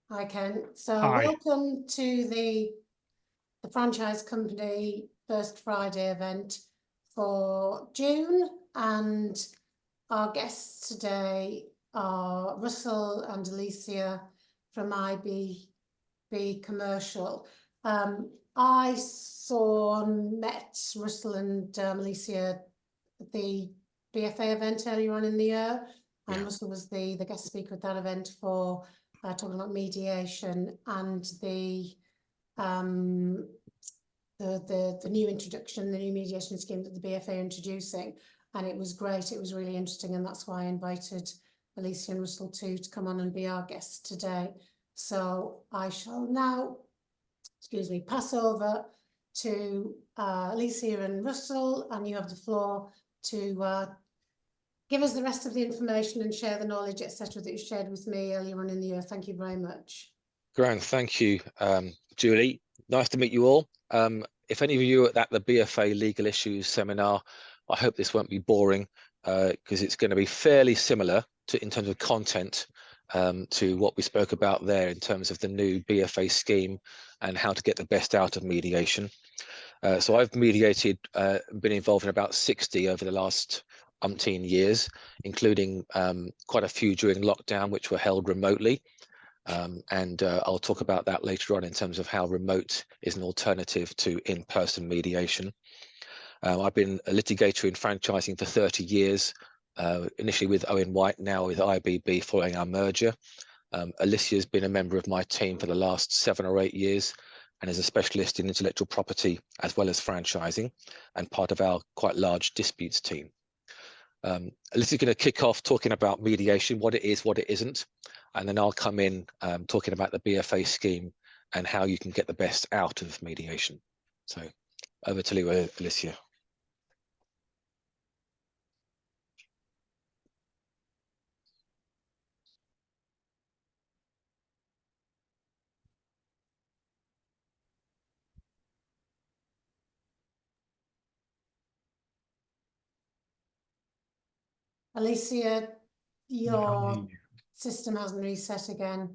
Hi, Ken. So Hi. welcome to the Franchise Company First Friday event for June, and our guests today are Russell and Alicia from IBB Commercial. I met Russell and Alicia at the BFA event earlier on in the year, and Russell was the guest speaker at that event for talking about mediation and the new introduction, the new mediation scheme that the BFA are introducing, and it was great. It was really interesting, and that's why I invited Alicia and Russell to come on and be our guests today. So I shall now, pass over to Alicia and Russell, and you have the floor to give us the rest of the information and share the knowledge, etc., that you shared with me earlier on in the year. Thank you very much. Grand, thank you, Julie. Nice to meet you all. If any of you are at the BFA Legal Issues seminar, I hope this won't be boring because it's going to be fairly similar in terms of content to what we spoke about there in terms of the new BFA scheme and how to get the best out of mediation. So I've mediated, been involved in about 60 over the last umpteen years, including quite a few during lockdown, which were held remotely. And I'll talk about that later on in terms of how remote is an alternative to in-person mediation. I've been a litigator in franchising for 30 years, initially with Owen White, now with IBB following our merger. Alicia's been a member of my team for the last 7 or 8 years and is a specialist in intellectual property as well as franchising and part of our quite large disputes team. Alicia's going to kick off talking about mediation, what it is, what it isn't, and then I'll come in talking about the BFA scheme and how you can get the best out of mediation. So over to you, Alicia. Alicia, your system hasn't reset again.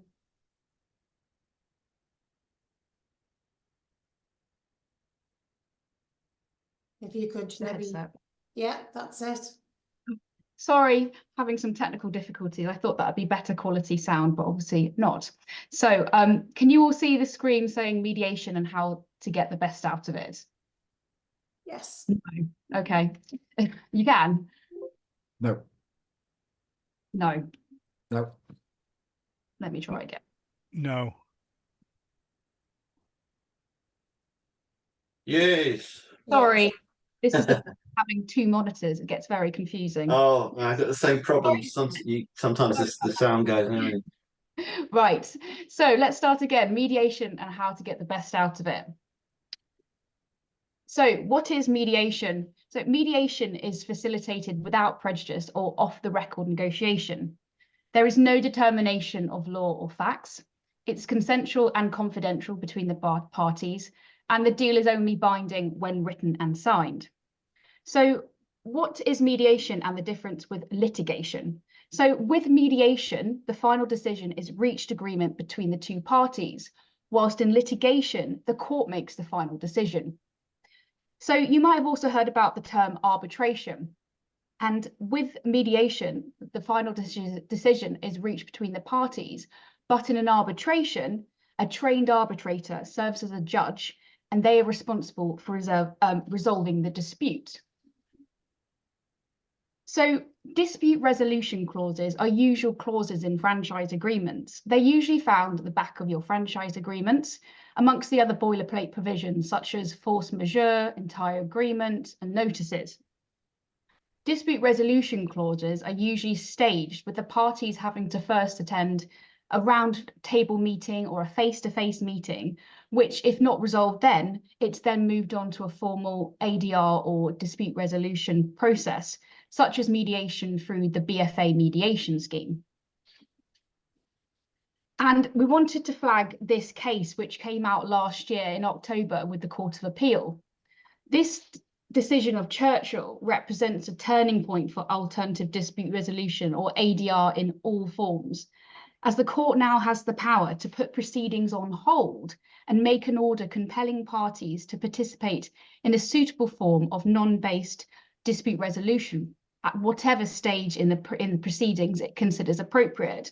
If you could maybe, yeah, that's it. Sorry, having some technical difficulties. I thought that would be better quality sound, but obviously not. So can you all see the screen saying mediation and how to get the best out of it? Yes. No. Okay. You can? No. No. No. Let me try again. No. Yes. Sorry, this is having 2 monitors. It gets very confusing. Oh, I've got the same problem. Sometimes the sound goes. Right. So let's start again. Mediation and how to get the best out of it. So what is mediation? So mediation is facilitated without prejudice or off-the-record negotiation. There is no determination of law or facts. It's consensual and confidential between the parties, and the deal is only binding when written and signed. So what is mediation and the difference with litigation? So with mediation, the final decision is reached agreement between the 2 parties, whilst in litigation, the court makes the final decision. So you might have also heard about the term arbitration. And with mediation, the final decision is reached between the parties, but in an arbitration, a trained arbitrator serves as a judge, and they are responsible for resolving the dispute. So dispute resolution clauses are usual clauses in franchise agreements. They're usually found at the back of your franchise agreements, amongst the other boilerplate provisions such as force majeure, entire agreement, and notices. Dispute resolution clauses are usually staged, with the parties having to first attend a round table meeting or a face-to-face meeting, which, if not resolved then, it's then moved on to a formal ADR or dispute resolution process, such as mediation through the BFA mediation scheme. And we wanted to flag this case, which came out last year in October with the Court of Appeal. This decision of Churchill represents a turning point for alternative dispute resolution, or ADR, in all forms. as the court now has the power to put proceedings on hold and make an order compelling parties to participate in a suitable form of non-based dispute resolution at whatever stage in the proceedings it considers appropriate.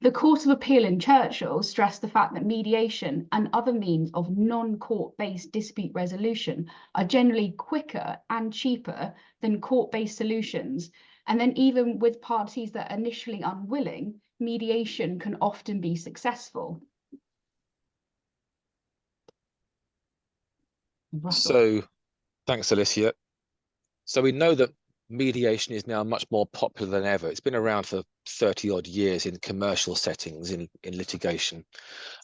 The Court of Appeal in Churchill stressed the fact that mediation and other means of non-court-based dispute resolution are generally quicker and cheaper than court-based solutions. And then even with parties that are initially unwilling, mediation can often be successful. Russell. So thanks, Alicia. So we know that mediation is now much more popular than ever. It's been around for 30 odd years in commercial settings, in litigation,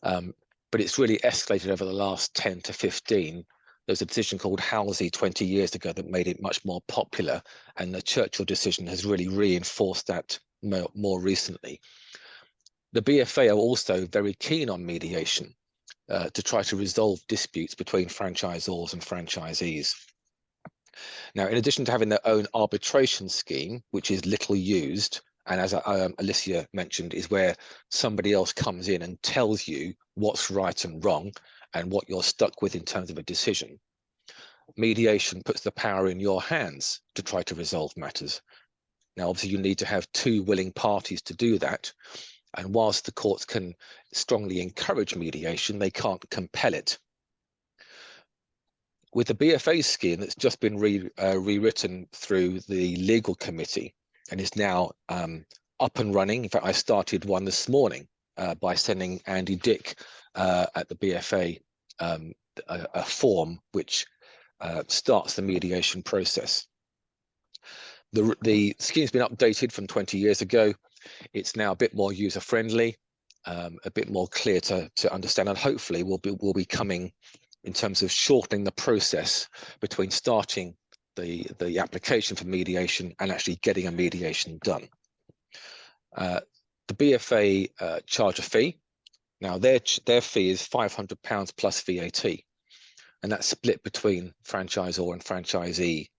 but it's really escalated over the last 10 to 15. There's a decision called Halsey 20 years ago that made it much more popular, and the Churchill decision has really reinforced that more recently. The BFA are also very keen on mediation to try to resolve disputes between franchisors and franchisees. Now, in addition to having their own arbitration scheme, which is little used, and as Alicia mentioned, is where somebody else comes in and tells you what's right and wrong and what you're stuck with in terms of a decision, mediation puts the power in your hands to try to resolve matters. Now, obviously, you need to have two willing parties to do that. And whilst the courts can strongly encourage mediation, they can't compel it. With the BFA scheme that's just been rewritten through the legal committee and is now up and running. In fact, I started one this morning by sending Andy Dick at the BFA a form which starts the mediation process. The scheme's been updated from 20 years ago. It's now a bit more user-friendly, a bit more clear to understand, and hopefully will be coming in terms of shortening the process between starting the application for mediation and actually getting a mediation done. The BFA charge a fee. Now their fee is £500 plus VAT, and that's split between franchisor and franchisee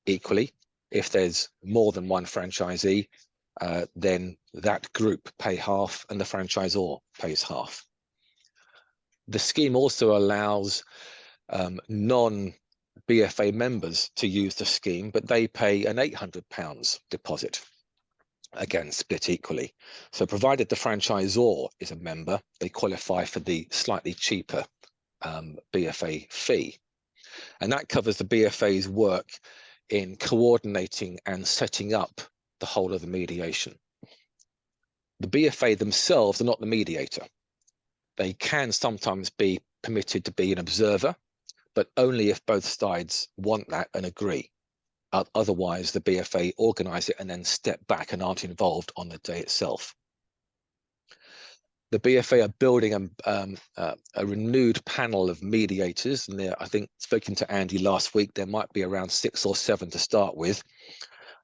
equally. If there's more than one franchisee, then that group pay half and the franchisor pays half. The scheme also allows non-BFA members to use the scheme, but they pay an £800 deposit, again split equally. So provided the franchisor is a member, they qualify for the slightly cheaper BFA fee. And that covers the BFA's work in coordinating and setting up the whole of the mediation. The BFA themselves are not the mediator. They can sometimes be permitted to be an observer, but only if both sides want that and agree. Otherwise, the BFA organise it and then step back and aren't involved on the day itself. The BFA are building a renewed panel of mediators, and I think, speaking to Andy last week, there might be around 6 or 7 to start with,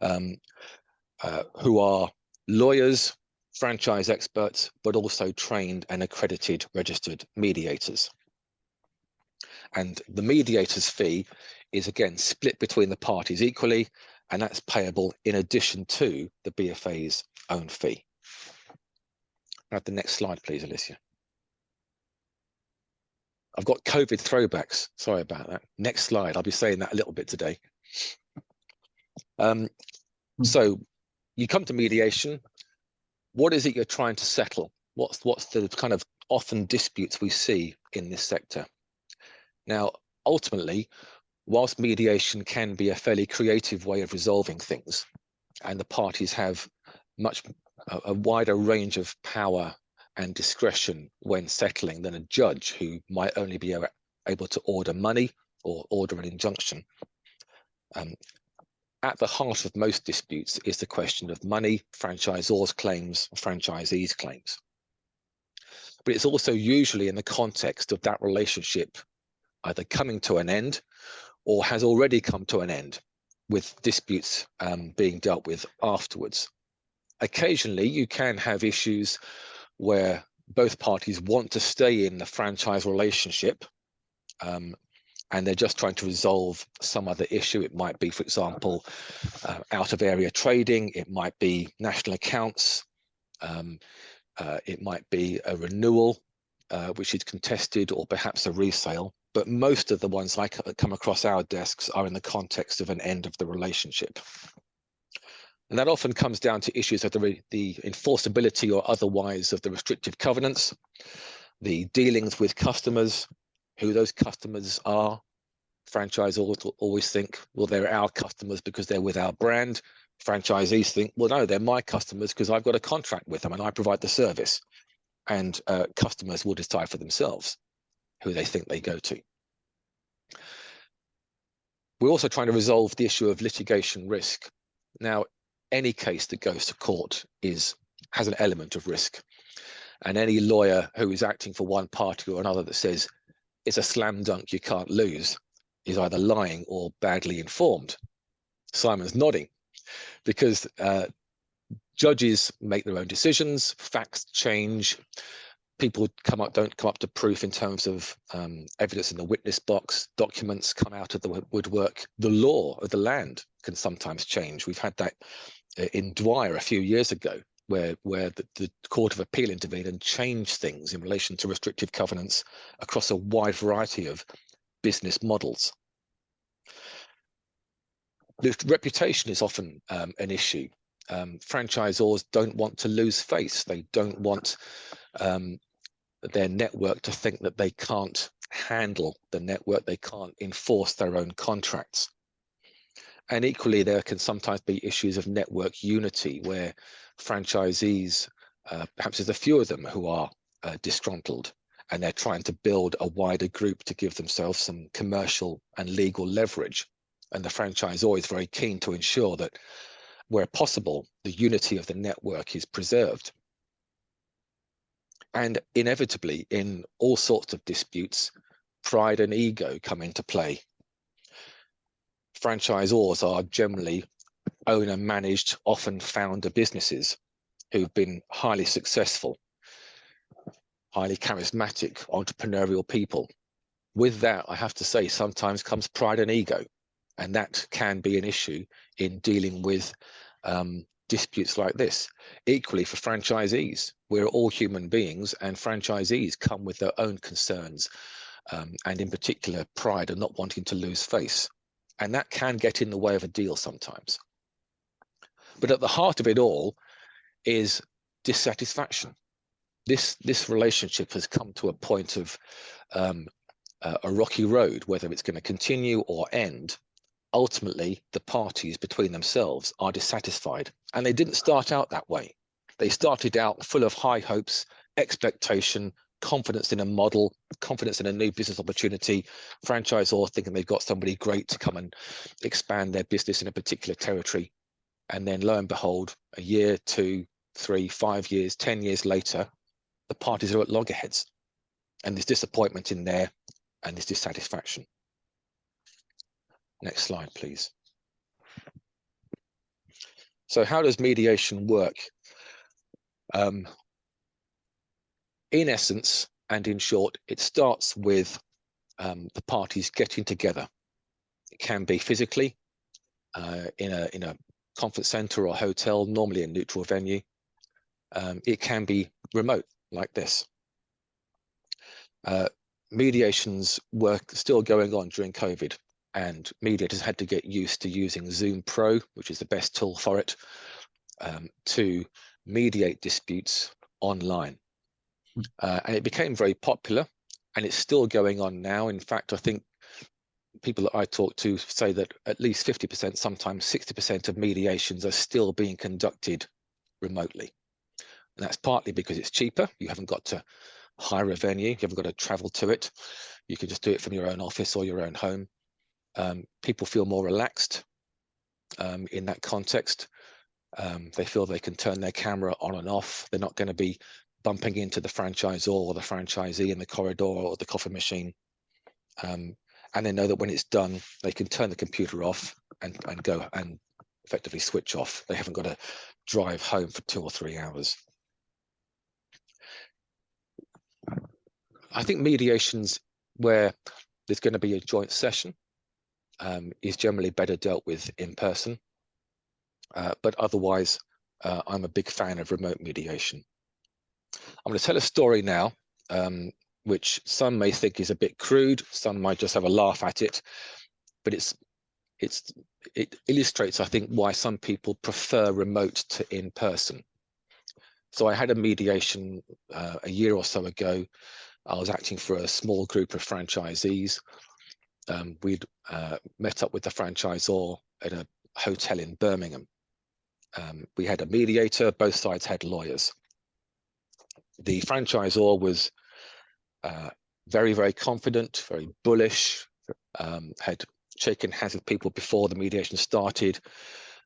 who are lawyers, franchise experts, but also trained and accredited registered mediators. And the mediator's fee is again split between the parties equally, and that's payable in addition to the BFA's own fee. Now, the next slide, please, Alicia. I've got COVID throwbacks. Sorry about that. Next slide. I'll be saying that a little bit today. So you come to mediation. What is it you're trying to settle? What's the kind of often disputes we see in this sector? Now, ultimately, whilst mediation can be a fairly creative way of resolving things, and the parties have a wider range of power and discretion when settling than a judge who might only be able to order money or order an injunction. At the heart of most disputes is the question of money, franchisors' claims, franchisees' claims. But it's also usually in the context of that relationship either coming to an end or has already come to an end, with disputes being dealt with afterwards. Occasionally, you can have issues where both parties want to stay in the franchise relationship, and they're just trying to resolve some other issue. It might be, for example, out of area trading. It might be national accounts. It might be a renewal, which is contested, or perhaps a resale. But most of the ones I come across our desks are in the context of an end of the relationship. And that often comes down to issues of the enforceability or otherwise of the restrictive covenants, the dealings with customers, who those customers are. Franchisors will always think, well, they're our customers because they're with our brand. Franchisees think, well, no, they're my customers because I've got a contract with them and I provide the service. And customers will decide for themselves who they think they go to. We're also trying to resolve the issue of litigation risk. Now, any case that goes to court has an element of risk. And any lawyer who is acting for one party or another that says it's a slam dunk, you can't lose, is either lying or badly informed. Simon's nodding, because judges make their own decisions, facts change, people don't come up to proof in terms of evidence in the witness box, documents come out of the woodwork. The law of the land can sometimes change. We've had that in Dwyer a few years ago, where the Court of Appeal intervened and changed things in relation to restrictive covenants across a wide variety of business models. The reputation is often an issue. Franchisors don't want to lose face. They don't want their network to think that they can't handle the network, they can't enforce their own contracts. And equally, there can sometimes be issues of network unity where franchisees, perhaps there's a few of them who are disgruntled, and they're trying to build a wider group to give themselves some commercial and legal leverage. And the franchisor is very keen to ensure that where possible, the unity of the network is preserved. And inevitably, in all sorts of disputes, pride and ego come into play. Franchisors are generally owner-managed, often founder businesses who've been highly successful, highly charismatic, entrepreneurial people. With that, I have to say, sometimes comes pride and ego, and that can be an issue in dealing with disputes like this. Equally for franchisees, we're all human beings, and franchisees come with their own concerns, and in particular pride and not wanting to lose face, and that can get in the way of a deal sometimes. But at the heart of it all is dissatisfaction. This relationship has come to a point of a rocky road, whether it's going to continue or end. Ultimately, the parties between themselves are dissatisfied, and they didn't start out that way. They started out full of high hopes, expectation, confidence in a model, confidence in a new business opportunity, franchisor thinking they've got somebody great to come and expand their business in a particular territory. And then lo and behold, a year, 2, 3, 5 years, 10 years later, the parties are at loggerheads, and there's disappointment in there and there's dissatisfaction. Next slide, please. So how does mediation work? In essence and in short, it starts with the parties getting together. It can be physically in a conference center or hotel, normally a neutral venue. It can be remote like this. Mediations were still going on during COVID, and mediators had to get used to using Zoom Pro, which is the best tool for it, to mediate disputes online. And it became very popular, and it's still going on now. In fact, I think people that I talk to say that at least 50%, sometimes 60% of mediations are still being conducted remotely. And that's partly because it's cheaper. You haven't got to hire a venue. You haven't got to travel to it. You can just do it from your own office or your own home. People feel more relaxed in that context. They feel they can turn their camera on and off. They're not going to be bumping into the franchisor or the franchisee in the corridor or the coffee machine. And they know that when it's done, they can turn the computer off and go and effectively switch off. They haven't got to drive home for 2 or 3 hours. I think mediations where there's going to be a joint session is generally better dealt with in person. But otherwise, I'm a big fan of remote mediation. I'm going to tell a story now, which some may think is a bit crude, some might just have a laugh at it, but it illustrates, I think, why some people prefer remote to in-person. So I had a mediation a year or so ago. I was acting for a small group of franchisees. We'd met up with the franchisor at a hotel in Birmingham. We had a mediator, both sides had lawyers. The franchisor was very, very confident, very bullish, had shaken hands with people before the mediation started,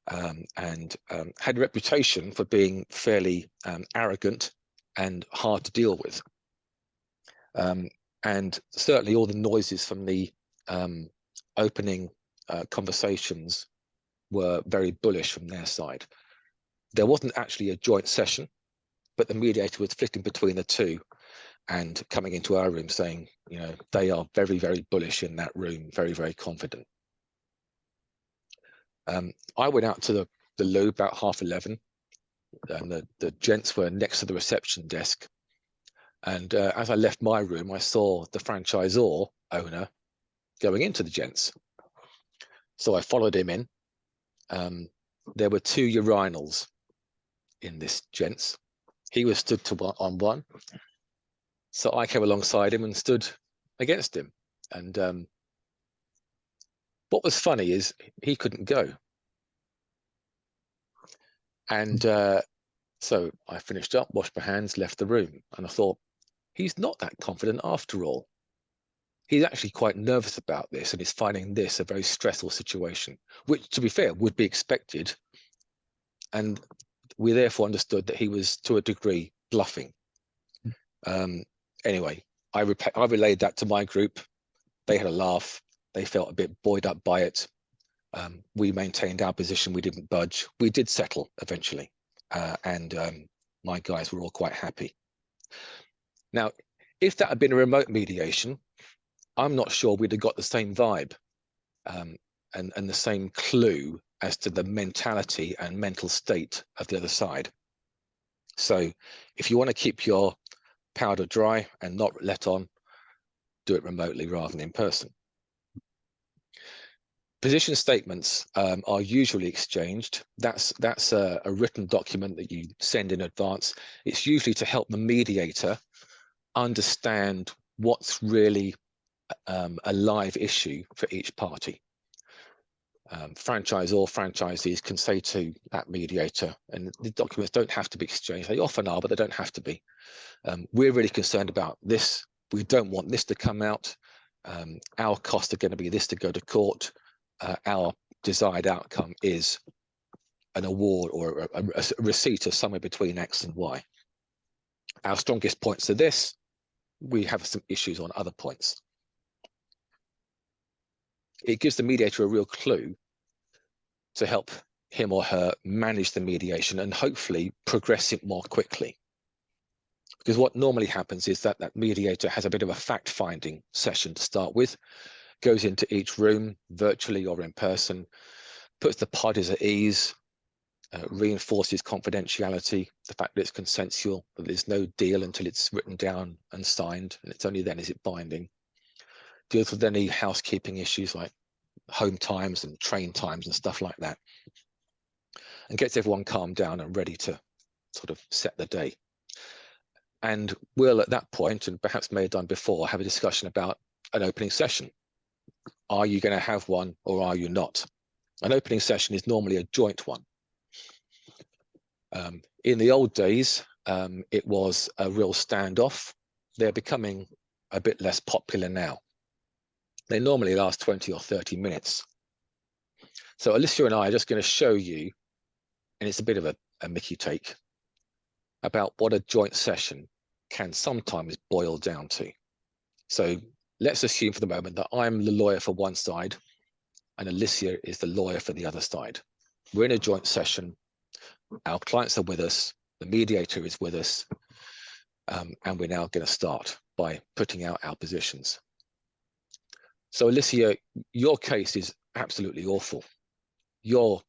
and had a reputation for being fairly arrogant and hard to deal with. And certainly all the noises from the opening conversations were very bullish from their side. There wasn't actually a joint session, but the mediator was flitting between the two and coming into our room saying, you know, they are very, very bullish in that room, very, very confident. I went out to the loo about 11:30, and the gents were next to the reception desk. And as I left my room, I saw the franchisor owner going into the gents. So I followed him in. There were 2 urinals in this gents. He was stood on one. So I came alongside him and stood against him. And what was funny is he couldn't go. And so I finished up, washed my hands, left the room. And I thought, he's not that confident after all. He's actually quite nervous about this and is finding this a very stressful situation, which, to be fair, would be expected. And we therefore understood that he was, to a degree, bluffing. Anyway, I relayed that to my group. They had a laugh. They felt a bit buoyed up by it. We maintained our position. We didn't budge. We did settle eventually. And my guys were all quite happy. Now, if that had been a remote mediation, I'm not sure we'd have got the same vibe and the same clue as to the mentality and mental state of the other side. So if you want to keep your powder dry and not let on, do it remotely rather than in person. Position statements are usually exchanged. That's a written document that you send in advance. It's usually to help the mediator understand what's really a live issue for each party. Franchisor, franchisees can say to that mediator, and the documents don't have to be exchanged. They often are, but they don't have to be. We're really concerned about this. We don't want this to come out. Our costs are going to be this to go to court. Our desired outcome is an award or a receipt of somewhere between X and Y. Our strongest points are this. We have some issues on other points. It gives the mediator a real clue to help him or her manage the mediation and hopefully progress it more quickly. Because what normally happens is that that mediator has a bit of a fact-finding session to start with, goes into each room, virtually or in person, puts the parties at ease, reinforces confidentiality, the fact that it's consensual, that there's no deal until it's written down and signed, and it's only then is it binding. Deals with any housekeeping issues like home times and train times and stuff like that, and gets everyone calmed down and ready to sort of set the day. And we'll, at that point, and perhaps may have done before, have a discussion about an opening session. Are you going to have one or are you not? An opening session is normally a joint one. In the old days, it was a real standoff. They're becoming a bit less popular now. They normally last 20 or 30 minutes. So Alicia and I are just going to show you, and it's a bit of a Mickey take, about what a joint session can sometimes boil down to. So let's assume for the moment that I'm the lawyer for one side and Alicia is the lawyer for the other side. We're in a joint session. Our clients are with us. The mediator is with us. And we're now going to start by putting out our positions. So Alicia, your case is absolutely awful. Your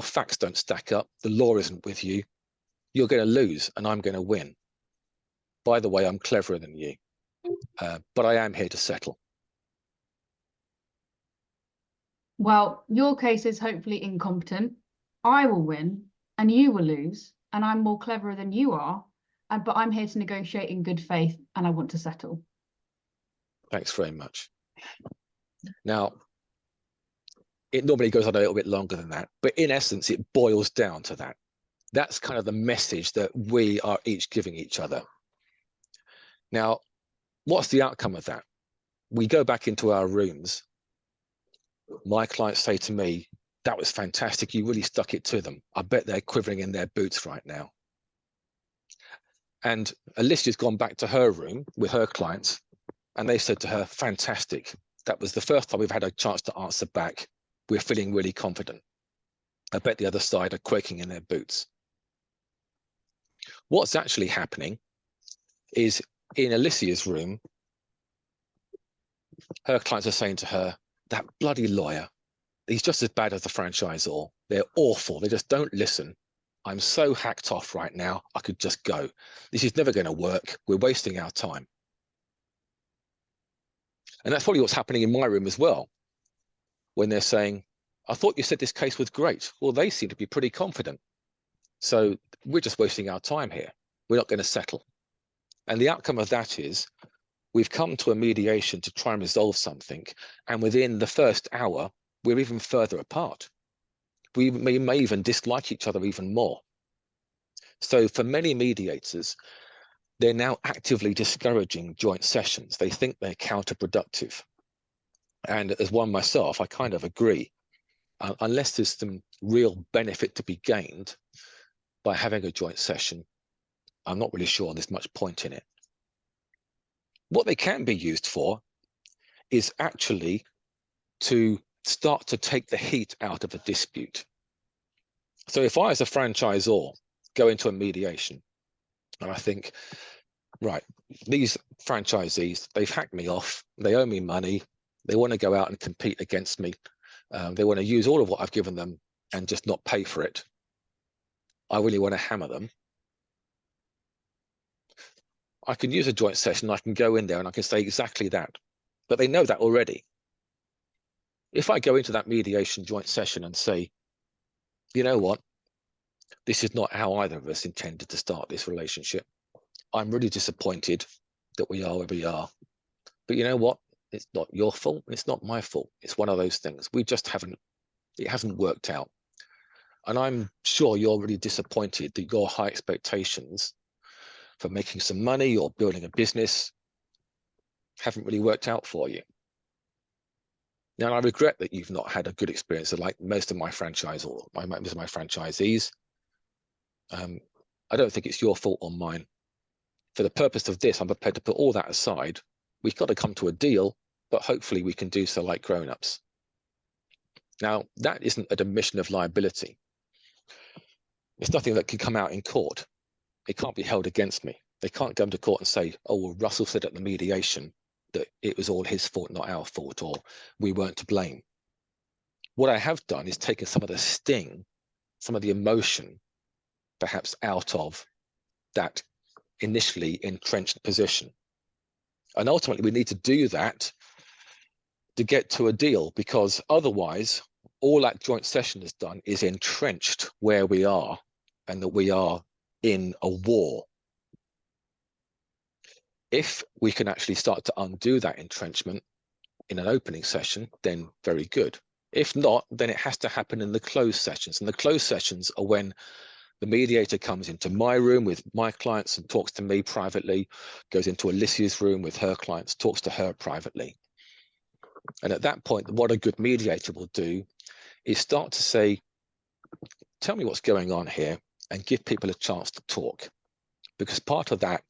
facts don't stack up. The law isn't with you. You're going to lose and I'm going to win. by the way, I'm cleverer than you, but I am here to settle. Well, your case is hopefully incompetent. I will win and you will lose, and I'm more cleverer than you are, but I'm here to negotiate in good faith and I want to settle. Thanks very much. Now, it normally goes on a little bit longer than that, but in essence, it boils down to that. That's kind of the message that we are each giving each other. Now, what's the outcome of that? We go back into our rooms. My clients say to me, that was fantastic. You really stuck it to them. I bet they're quivering in their boots right now. And Alicia's gone back to her room with her clients, and they said to her, fantastic. That was the first time we've had a chance to answer back. We're feeling really confident. I bet the other side are quaking in their boots. What's actually happening is in Alicia's room, her clients are saying to her, that bloody lawyer, he's just as bad as the franchisor. They're awful. They just don't listen. I'm so hacked off right now. I could just go. This is never going to work. We're wasting our time. And that's probably what's happening in my room as well. When they're saying, I thought you said this case was great. Well, they seem to be pretty confident. So we're just wasting our time here. We're not going to settle. And the outcome of that is we've come to a mediation to try and resolve something. And within the first hour, we're even further apart. We may even dislike each other even more. So for many mediators, they're now actively discouraging joint sessions. They think they're counterproductive. And as one myself, I kind of agree. Unless there's some real benefit to be gained by having a joint session, I'm not really sure there's much point in it. What they can be used for is actually to start to take the heat out of a dispute. So if I, as a franchisor, go into a mediation and I think, right, these franchisees, they've hacked me off, they owe me money, they want to go out and compete against me, they want to use all of what I've given them and just not pay for it. I really want to hammer them. I can use a joint session, I can go in there and I can say exactly that, but they know that already. If I go into that mediation joint session and say, you know what, this is not how either of us intended to start this relationship. I'm really disappointed that we are where we are. But you know what? It's not your fault. It's not my fault. It's one of those things. It hasn't worked out. And I'm sure you're really disappointed that your high expectations for making some money or building a business haven't really worked out for you. Now, I regret that you've not had a good experience like most of my most of my franchisees. I don't think it's your fault or mine. For the purpose of this, I'm prepared to put all that aside. We've got to come to a deal, but hopefully we can do so like grown-ups. Now, that isn't an admission of liability. It's nothing that can come out in court. It can't be held against me. They can't go into court and say, oh, well, Russell said at the mediation that it was all his fault, not our fault, or we weren't to blame. What I have done is taken some of the sting, some of the emotion, perhaps out of that initially entrenched position. And ultimately, we need to do that to get to a deal, because otherwise, all that joint session has done is entrenched where we are and that we are in a war. If we can actually start to undo that entrenchment in an opening session, then very good. If not, then it has to happen in the closed sessions. And the closed sessions are when the mediator comes into my room with my clients and talks to me privately, goes into Alicia's room with her clients, talks to her privately. And at that point, what a good mediator will do is start to say, tell me what's going on here, and give people a chance to talk. Because part of that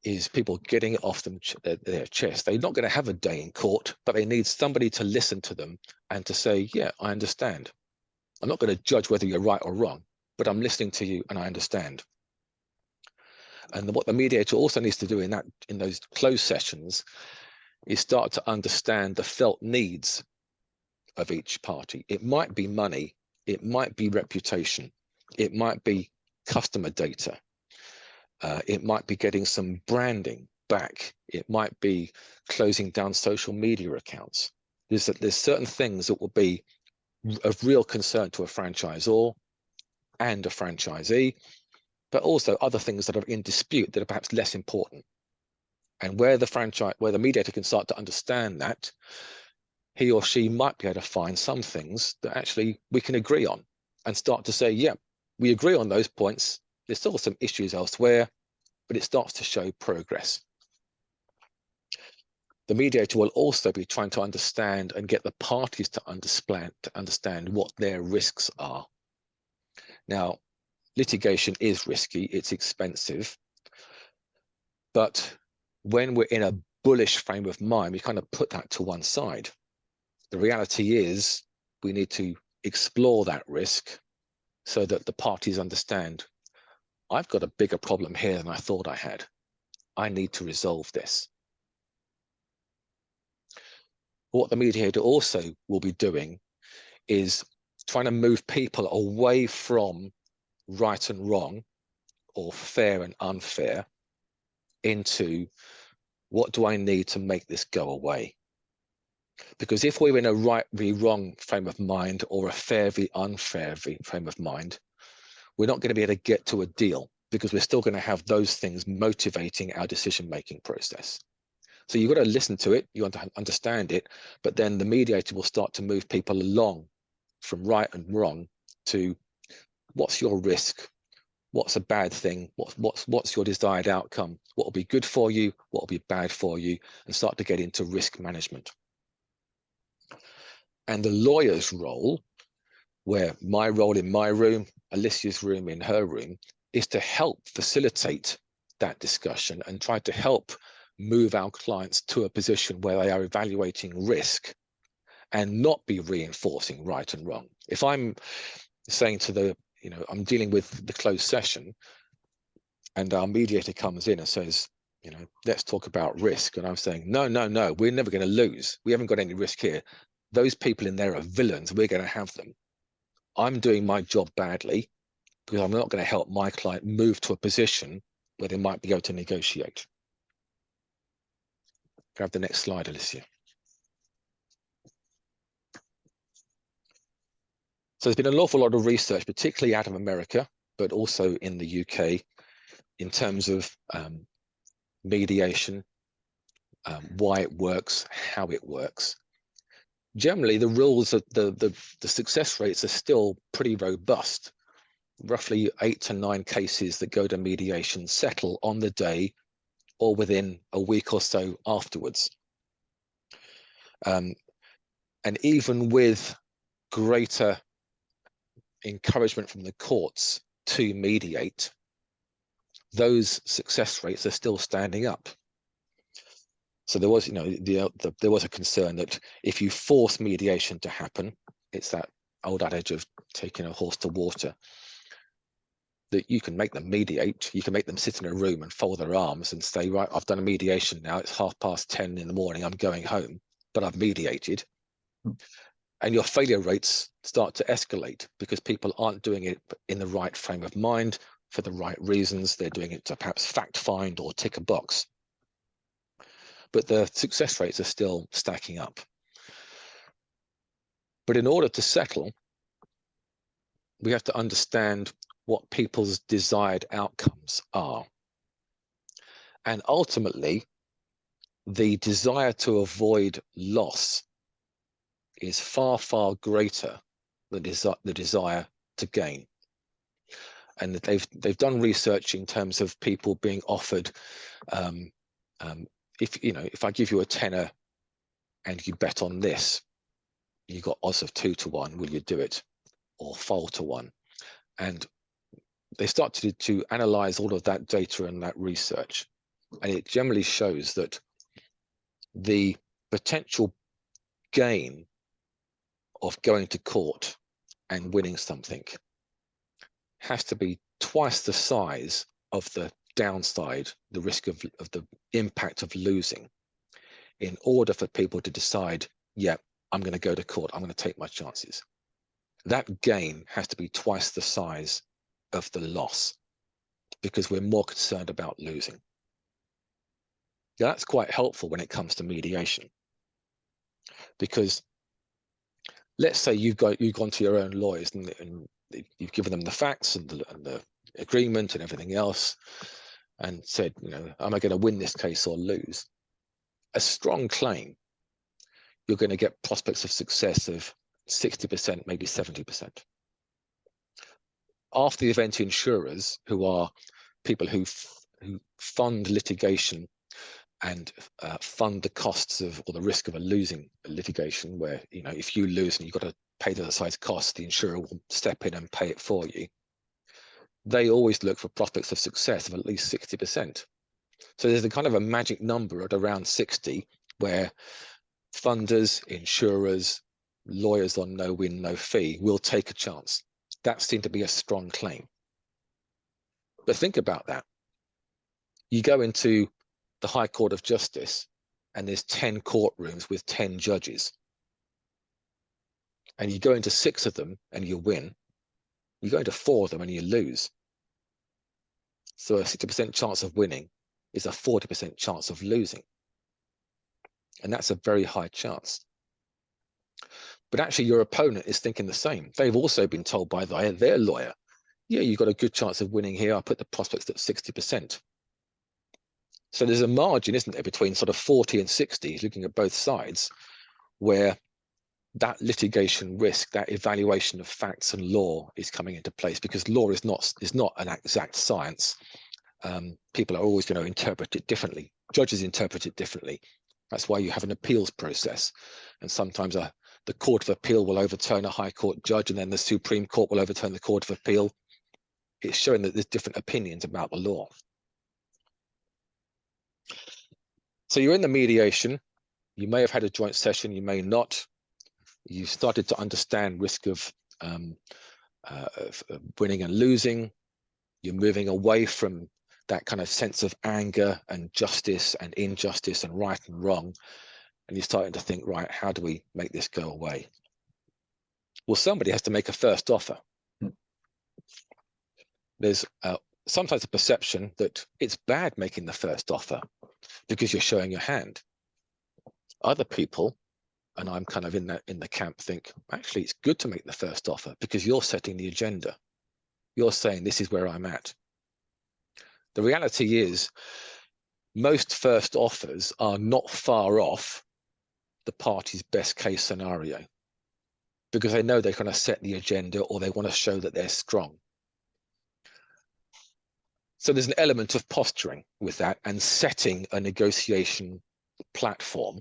is people getting it off their chest. They're not going to have a day in court, but they need somebody to listen to them and to say, yeah, I understand. I'm not going to judge whether you're right or wrong, but I'm listening to you and I understand. And what the mediator also needs to do in those closed sessions is start to understand the felt needs of each party. It might be money, it might be reputation, it might be customer data, It might be getting some branding back. It might be closing down social media accounts. There's certain things that will be of real concern to a franchisor and a franchisee, but also other things that are in dispute that are perhaps less important. And where the mediator can start to understand that, he or she might be able to find some things that actually we can agree on and start to say, yeah, we agree on those points. There's still some issues elsewhere, but it starts to show progress. The mediator will also be trying to understand and get the parties to understand what their risks are. Now, litigation is risky, it's expensive, but when we're in a bullish frame of mind, we kind of put that to one side. The reality is we need to explore that risk so that the parties understand, I've got a bigger problem here than I thought I had. I need to resolve this. What the mediator also will be doing is trying to move people away from right and wrong or fair and unfair into what do I need to make this go away? Because if we're in a right v wrong frame of mind or a fair v unfair frame of mind, we're not going to be able to get to a deal because we're still going to have those things motivating our decision-making process. So you've got to listen to it, you want to understand it, but then the mediator will start to move people along from right and wrong to what's your risk? What's a bad thing? What's your desired outcome? What will be good for you? What will be bad for you? And start to get into risk management. And the lawyer's role, where my role in my room, Alicia's room in her room, is to help facilitate that discussion and try to help move our clients to a position where they are evaluating risk and not be reinforcing right and wrong. If I'm saying to I'm dealing with the closed session and our mediator comes in and says, let's talk about risk. And I'm saying, no, we're never going to lose. We haven't got any risk here. Those people in there are villains. We're going to have them. I'm doing my job badly because I'm not going to help my client move to a position where they might be able to negotiate. Grab the next slide, Alicia. So there's been an awful lot of research, particularly out of America, but also in the UK, in terms of mediation, why it works, how it works. Generally, the rules, the success rates are still pretty robust. Roughly 8 to 9 cases that go to mediation settle on the day or within a week or so afterwards. And even with greater encouragement from the courts to mediate, those success rates are still standing up. So there was, there was a concern that if you force mediation to happen, it's that old adage of taking a horse to water, that you can make them mediate, you can make them sit in a room and fold their arms and say, right, I've done a mediation now, it's 10:30 in the morning, I'm going home, but I've mediated. And your failure rates start to escalate because people aren't doing it in the right frame of mind for the right reasons. They're doing it to perhaps fact find or tick a box. But the success rates are still stacking up. But in order to settle, we have to understand what people's desired outcomes are. And ultimately, the desire to avoid loss is far, far greater than the desire to gain. And they've done research in terms of people being offered, if I give you a tenner and you bet on this, you got odds of 2 to 1, will you do it? Or 4 to 1? And they started to analyze all of that data and that research. And it generally shows that the potential gain of going to court and winning something has to be twice the size of the downside, the risk of the impact of losing, in order for people to decide, yeah, I'm going to go to court, I'm going to take my chances. That gain has to be twice the size of the loss. because we're more concerned about losing. That's quite helpful when it comes to mediation, because let's say you've gone to your own lawyers and you've given them the facts and the agreement and everything else, and said, you know, am I going to win this case or lose? A strong claim, you're going to get prospects of success of 60%, maybe 70%. After the event, insurers, who are people who fund litigation and fund the costs of, or the risk of a losing litigation, where, you know, if you lose and you've got to pay the other side's costs, the insurer will step in and pay it for you. They always look for prospects of success of at least 60%. So there's a kind of a magic number at around 60, where funders, insurers, lawyers on no win, no fee will take a chance. That seemed to be a strong claim. But think about that. You go into the High Court of Justice and there's 10 courtrooms with 10 judges. And you go into 6 of them and you win. You go into 4 of them and you lose. So a 60% chance of winning is a 40% chance of losing. And that's a very high chance. But actually your opponent is thinking the same. They've also been told by their lawyer, yeah, you've got a good chance of winning here. I'll put the prospects at 60%. So there's a margin, isn't there, between sort of 40 and 60, looking at both sides, where that litigation risk, that evaluation of facts and law is coming into place, because law is not an exact science. People are always going to interpret it differently. Judges interpret it differently. That's why you have an appeals process. And sometimes the Court of Appeal will overturn a High Court judge, and then the Supreme Court will overturn the Court of Appeal. It's showing that there's different opinions about the law. So you're in the mediation. You may have had a joint session, you may not. You started to understand risk of winning and losing. You're moving away from that kind of sense of anger and justice and injustice and right and wrong. And you're starting to think, right, how do we make this go away? Well, somebody has to make a first offer. There's sometimes a perception that it's bad making the first offer because you're showing your hand. Other people, and I'm kind of in the camp, think actually it's good to make the first offer because you're setting the agenda. You're saying this is where I'm at. The reality is most first offers are not far off the party's best case scenario, because they know they're going to set the agenda or they want to show that they're strong. So there's an element of posturing with that and setting a negotiation platform.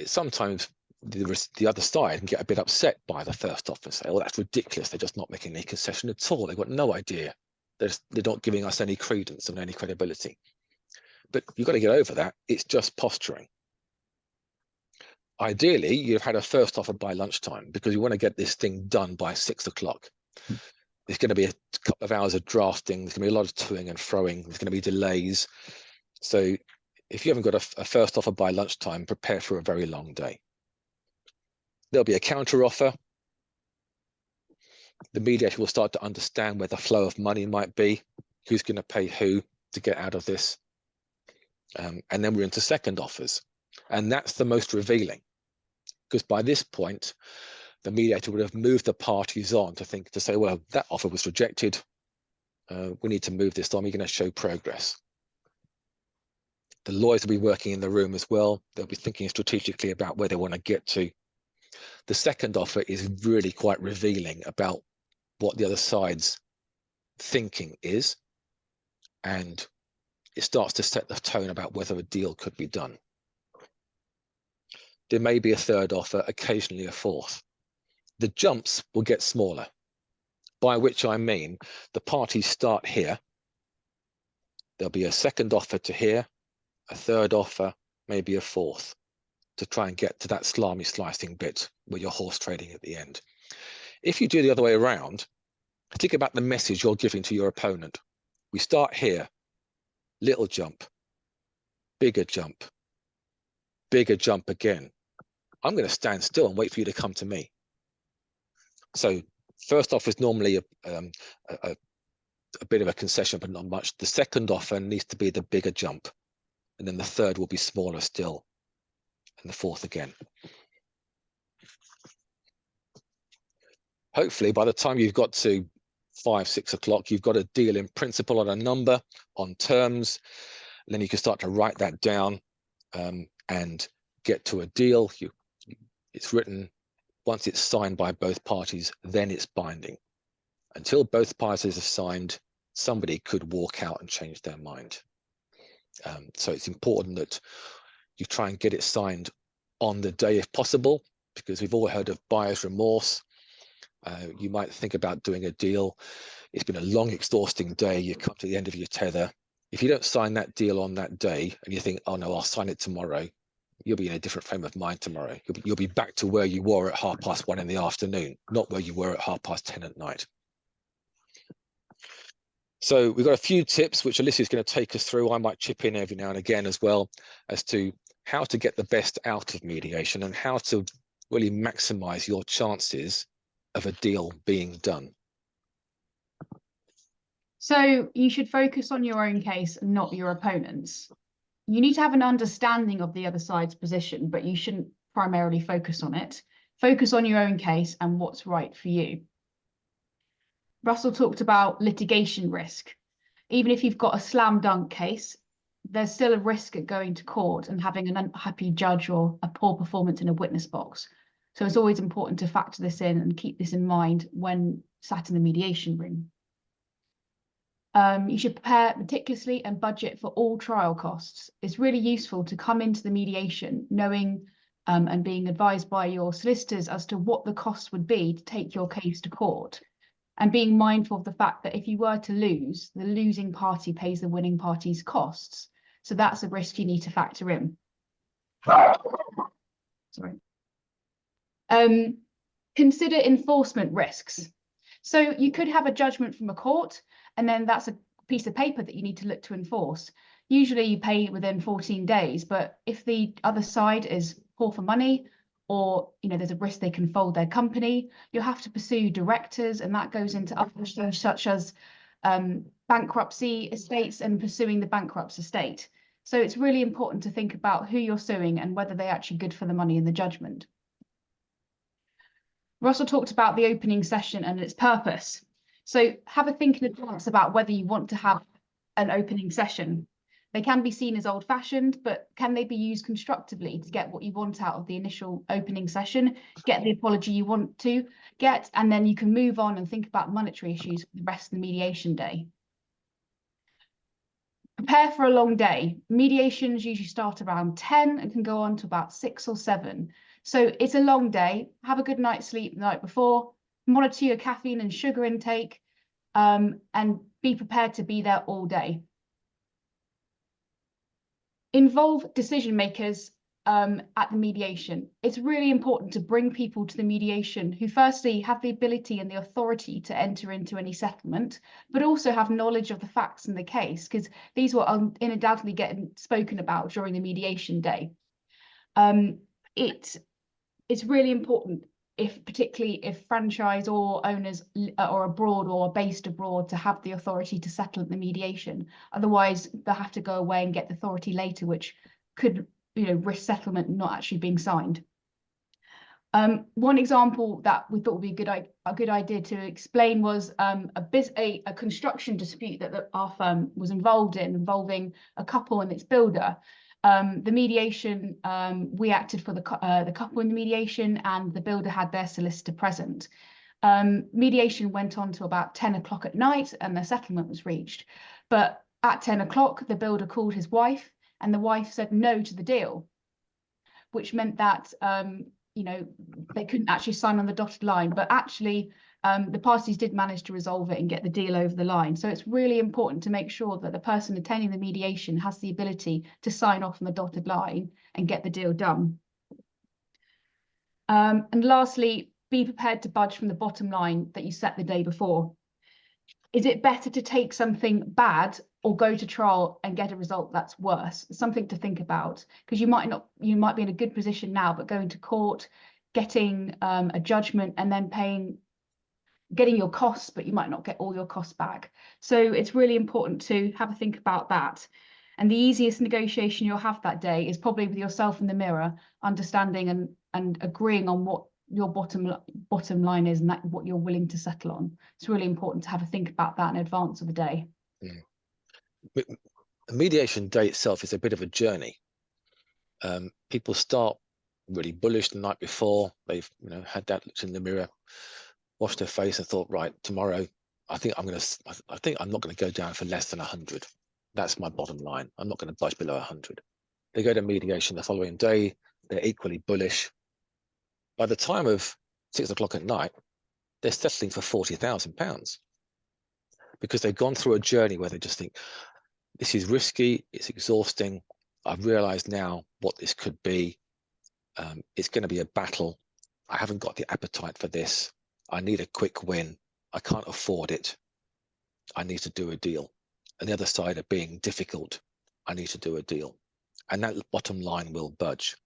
Sometimes the other side can get a bit upset by the first offer and say, oh, that's ridiculous. They're just not making any concession at all. They've got no idea. They're not giving us any credence and any credibility. But you've got to get over that. It's just posturing. Ideally, you've had a first offer by lunchtime because you want to get this thing done by 6 o'clock. There's going to be a couple of hours of drafting. There's going to be a lot of toing and froing. There's going to be delays. So if you haven't got a first offer by lunchtime, prepare for a very long day. There'll be a counter offer. The mediator will start to understand where the flow of money might be, who's going to pay who to get out of this. And then we're into second offers. And that's the most revealing, because by this point, the mediator would have moved the parties on to say, well, that offer was rejected. We need to move this on. We're going to show progress. The lawyers will be working in the room as well. They'll be thinking strategically about where they want to get to. The second offer is really quite revealing about what the other side's thinking is. And it starts to set the tone about whether a deal could be done. There may be a third offer, occasionally a fourth. The jumps will get smaller, by which I mean the parties start here. There'll be a second offer to here, a third offer, maybe a fourth, to try and get to that salami slicing bit where you're horse trading at the end. If you do the other way around, think about the message you're giving to your opponent. We start here, little jump, bigger jump again. I'm going to stand still and wait for you to come to me. So first off is normally a bit of a concession, but not much. The second offer needs to be the bigger jump. And then the third will be smaller still. And the fourth again. Hopefully, by the time you've got to 5, 6 o'clock, you've got a deal in principle on a number, on terms, and then you can start to write that down and get to a deal. It's written. Once it's signed by both parties, then it's binding. Until both parties have signed, somebody could walk out and change their mind. So it's important that you try and get it signed on the day if possible, because we've all heard of buyer's remorse. You might think about doing a deal. It's been a long, exhausting day. You come to the end of your tether. If you don't sign that deal on that day and you think, oh no, I'll sign it tomorrow, you'll be in a different frame of mind tomorrow. You'll be back to where you were at 1:30 in the afternoon, not where you were at 10:30 at night. So we've got a few tips which Alicia is going to take us through. I might chip in every now and again as well as to how to get the best out of mediation and how to really maximize your chances of a deal being done. So you should focus on your own case and not your opponent's. You need to have an understanding of the other side's position, but you shouldn't primarily focus on it. Focus on your own case and what's right for you. Russell talked about litigation risk. Even if you've got a slam dunk case, there's still a risk at going to court and having an unhappy judge or a poor performance in a witness box. So it's always important to factor this in and keep this in mind when sat in the mediation room. You should prepare meticulously and budget for all trial costs. It's really useful to come into the mediation knowing and being advised by your solicitors as to what the costs would be to take your case to court, and being mindful of the fact that if you were to lose, the losing party pays the winning party's costs. So that's a risk you need to factor in. Sorry. Consider enforcement risks. So you could have a judgment from a court, and then that's a piece of paper that you need to look to enforce. Usually you pay within 14 days, but if the other side is poor for money, or there's a risk they can fold their company, you'll have to pursue directors, and that goes into other issues such as bankruptcy estates and pursuing the bankrupt estate. So it's really important to think about who you're suing and whether they're actually good for the money in the judgment. Russell talked about the opening session and its purpose. So have a think in advance about whether you want to have an opening session. They can be seen as old-fashioned, but can they be used constructively to get what you want out of the initial opening session, get the apology you want to get, and then you can move on and think about monetary issues for the rest of the mediation day. Prepare for a long day. Mediations usually start around 10 and can go on to about 6 or 7. So it's a long day. Have a good night's sleep the night before. Monitor your caffeine and sugar intake, and be prepared to be there all day. Involve decision makers at the mediation. It's really important to bring people to the mediation who firstly have the ability and the authority to enter into any settlement, but also have knowledge of the facts in the case, because these will undoubtedly get spoken about during the mediation day. It's really important, particularly if franchise or owners are abroad or are based abroad, to have the authority to settle at the mediation. Otherwise, they'll have to go away and get the authority later, which could risk settlement not actually being signed. One example that we thought would be a good idea to explain was a construction dispute that our firm was involved in, involving a couple and its builder. The mediation, we acted for the couple in the mediation, and the builder had their solicitor present. Mediation went on to about 10 o'clock at night, and the settlement was reached. But at 10 o'clock, the builder called his wife, and the wife said no to the deal, which meant that they couldn't actually sign on the dotted line. But actually, the parties did manage to resolve it and get the deal over the line. So it's really important to make sure that the person attending the mediation has the ability to sign off on the dotted line and get the deal done. And lastly, be prepared to budge from the bottom line that you set the day before. Is it better to take something bad or go to trial and get a result that's worse? Something to think about, because you might be in a good position now, but going to court, getting a judgment and then paying getting your costs, but you might not get all your costs back. So it's really important to have a think about that. And the easiest negotiation you'll have that day is probably with yourself in the mirror, understanding and agreeing on what your bottom line is and what you're willing to settle on. It's really important to have a think about that in advance of the day. The mediation day itself is a bit of a journey. People start really bullish the night before. They've had that looked in the mirror, washed their face, and thought, right, tomorrow I think I'm not going to go down for less than 100. That's my bottom line. I'm not going to budge below 100. They go to mediation the following day. They're equally bullish. By the time of 6 o'clock at night, they're settling for £40,000 because they've gone through a journey where they just think, this is risky, it's exhausting. I've realized now what this could be. It's going to be a battle. I haven't got the appetite for this. I need a quick win. I can't afford it. I need to do a deal. And the other side of being difficult, I need to do a deal. And that bottom line will budge.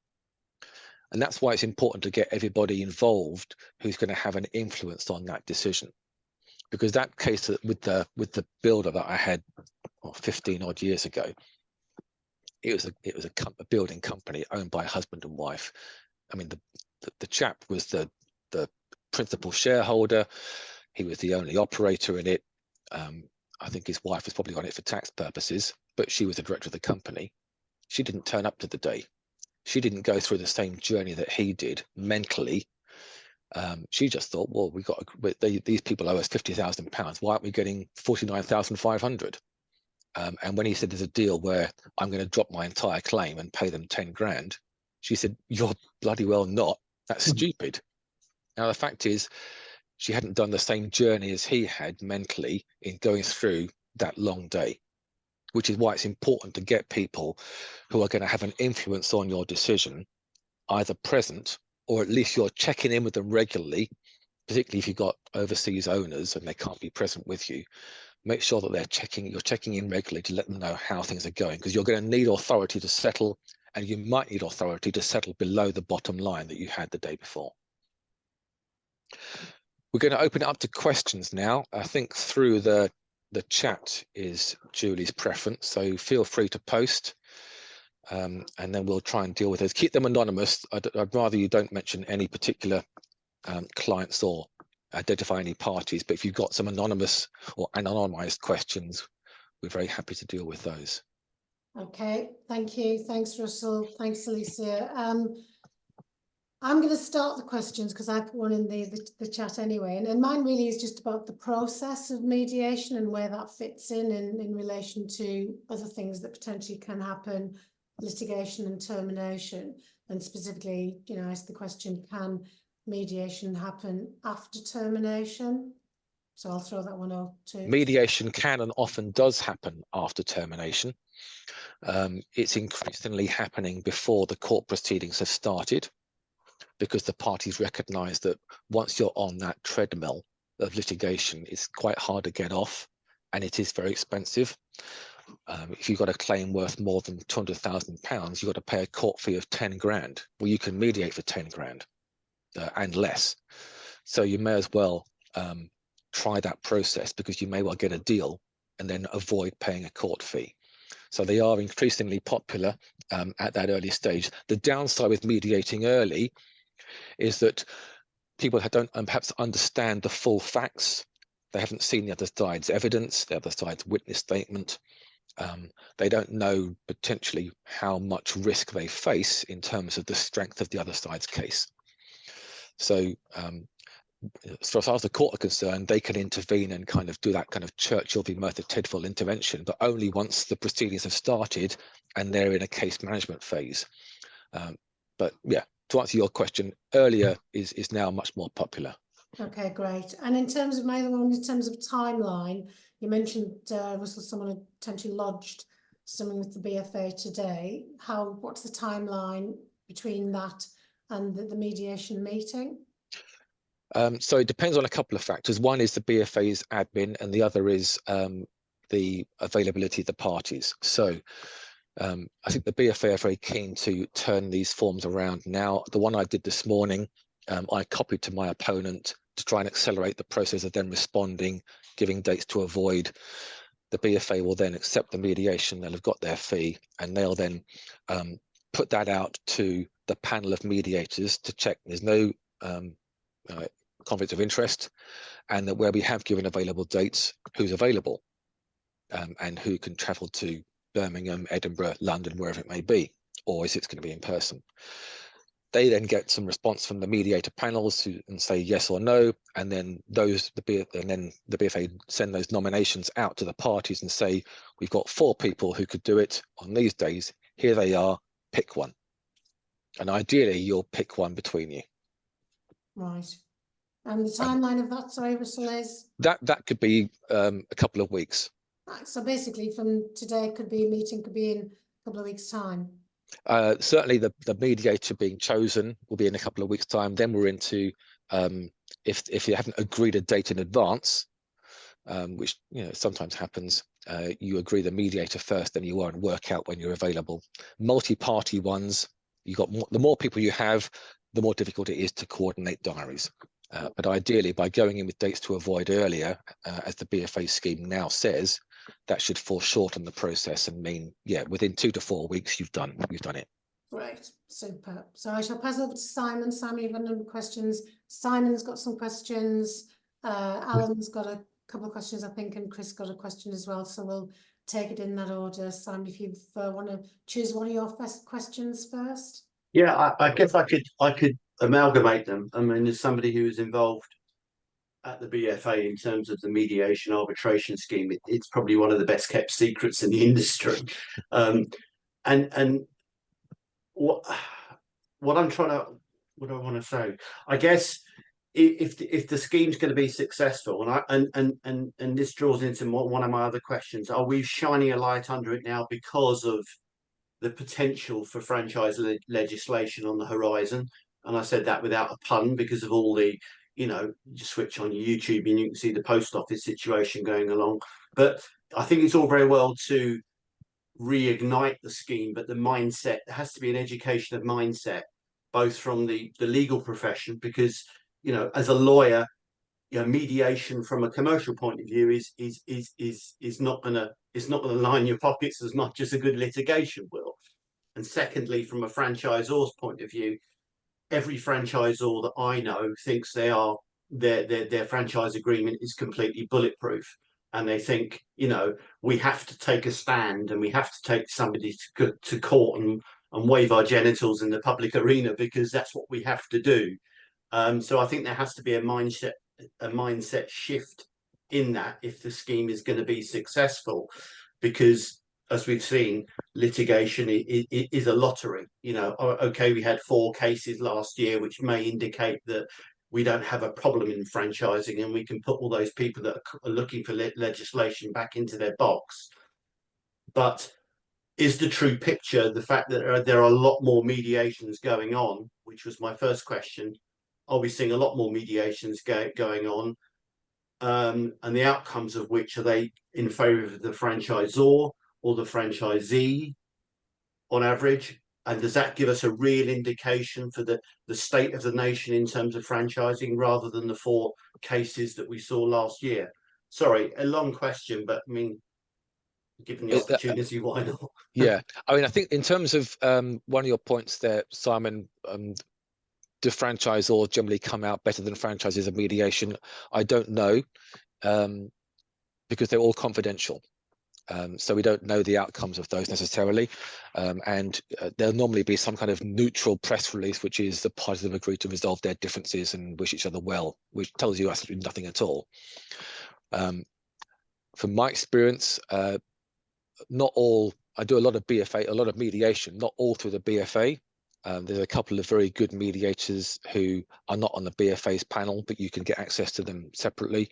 And that's why it's important to get everybody involved who's going to have an influence on that decision. Because that case with the builder that I had 15 odd years ago, it was a building company owned by a husband and wife. I mean, the chap was the principal shareholder. He was the only operator in it. I think his wife was probably on it for tax purposes, but she was the director of the company. She didn't turn up to the day. She didn't go through the same journey that he did mentally. She just thought, well, these people owe us £50,000. Why aren't we getting 49,500? And when he said there's a deal where I'm going to drop my entire claim and pay them 10 grand, she said, you're bloody well not. That's stupid. Now, the fact is, she hadn't done the same journey as he had mentally in going through that long day, which is why it's important to get people who are going to have an influence on your decision, either present or at least you're checking in with them regularly, particularly if you've got overseas owners and they can't be present with you. Make sure that you're checking in regularly to let them know how things are going, because you're going to need authority to settle, and you might need authority to settle below the bottom line that you had the day before. We're going to open it up to questions now. I think through the chat is Julie's preference, so feel free to post, and then we'll try and deal with those. Keep them anonymous. I'd rather you don't mention any particular clients or identify any parties, but if you've got some anonymous or anonymized questions, we're very happy to deal with those. Okay, thank you. Thanks, Russell. Thanks, Alicia. I'm going to start the questions because I put one in the chat anyway, and mine really is just about the process of mediation and where that fits in relation to other things that potentially can happen, litigation and termination. And specifically, I asked the question, can mediation happen after termination? So I'll throw that one out too. Mediation can and often does happen after termination. It's increasingly happening before the court proceedings have started, because the parties recognise that once you're on that treadmill of litigation, it's quite hard to get off, and it is very expensive. If you've got a claim worth more than £200,000, you've got to pay a court fee of 10 grand. Well, you can mediate for 10 grand and less. So you may as well try that process, because you may well get a deal and then avoid paying a court fee. So they are increasingly popular at that early stage. The downside with mediating early is that people don't perhaps understand the full facts. They haven't seen the other side's evidence, the other side's witness statement. They don't know potentially how much risk they face in terms of the strength of the other side's case. So as far as the court are concerned, they can intervene and kind of do that kind of Churchill v. Merthyr Tydfil intervention, but only once the proceedings have started and they're in a case management phase. But yeah, to answer your question, earlier is now much more popular. Okay, great. And in terms of my other one, in terms of timeline, you mentioned, Russell, someone had potentially lodged something with the BFA today. What's the timeline between that and the mediation meeting? So it depends on a couple of factors. One is the BFA's admin, and the other is the availability of the parties. So I think the BFA are very keen to turn these forms around now. The one I did this morning, I copied to my opponent to try and accelerate the process of them responding, giving dates to avoid. The BFA will then accept the mediation, they'll have got their fee, and they'll then put that out to the panel of mediators to check there's no conflict of interest, and that where we have given available dates, who's available, and who can travel to Birmingham, Edinburgh, London, wherever it may be, or is it going to be in person. They then get some response from the mediator panels and say yes or no, and then the BFA send those nominations out to the parties and say, we've got 4 people who could do it on these days. Here they are, pick one. And ideally, you'll pick one between you. Right. And the timeline of that, sorry, Russel, is? That could be a couple of weeks. Right, so basically from today could be a meeting, could be in a couple of weeks' time. Certainly the mediator being chosen will be in a couple of weeks' time. Then we're into if you haven't agreed a date in advance, which sometimes happens, you agree the mediator first, then you are and work out when you're available. Multi-party ones, the more people you have, the more difficult it is to coordinate diaries. But ideally, by going in with dates to avoid earlier, as the BFA scheme now says, that should foreshorten the process and mean, within 2 to 4 weeks, you've done it. Great, super. So I shall pass over to Simon. Simon, you've got a number of questions. Simon's got some questions. Alan's got a couple of questions, I think, and Chris got a question as well. So we'll take it in that order. Simon, if you want to choose one of your questions first. Yeah, I guess I could amalgamate them. I mean, as somebody who is involved at the BFA in terms of the mediation arbitration scheme, it's probably one of the best kept secrets in the industry. And what I'm trying to, what do I want to say? I guess if the scheme's going to be successful, and this draws into one of my other questions, are we shining a light under it now because of the potential for franchise legislation on the horizon? And I said that without a pun, because of all the, you switch on YouTube and you can see the post office situation going along. But I think it's all very well to reignite the scheme, but the mindset, there has to be an education of mindset, both from the legal profession, because, as a lawyer, mediation from a commercial point of view is not gonna line your pockets as much as a good litigation will. And secondly, from a franchisor's point of view, every franchisor that I know thinks their franchise agreement is completely bulletproof, and they think, we have to take a stand and we have to take somebody to court and wave our genitals in the public arena because that's what we have to do. So I think there has to be a mindset shift in that if the scheme is going to be successful, because as we've seen, litigation is a lottery. Okay, we had 4 cases last year, which may indicate that we don't have a problem in franchising, and we can put all those people that are looking for legislation back into their box. But is the true picture the fact that there are a lot more mediations going on, which was my first question? Are we seeing a lot more mediations going on? And the outcomes of which, are they in favor of the franchisor or the franchisee on average? And does that give us a real indication for the state of the nation in terms of franchising, rather than the 4 cases that we saw last year? Sorry, a long question, but I mean, given the opportunity, why not? Yeah, I mean, I think in terms of one of your points there, Simon, do franchisors generally come out better than franchises of mediation? I don't know, because they're all confidential. So we don't know the outcomes of those necessarily, and there'll normally be some kind of neutral press release, which is the parties have agreed to resolve their differences and wish each other well, which tells you absolutely nothing at all. From my experience, not all. I do a lot of BFA, a lot of mediation, not all through the BFA. There's a couple of very good mediators who are not on the BFA's panel, but you can get access to them separately.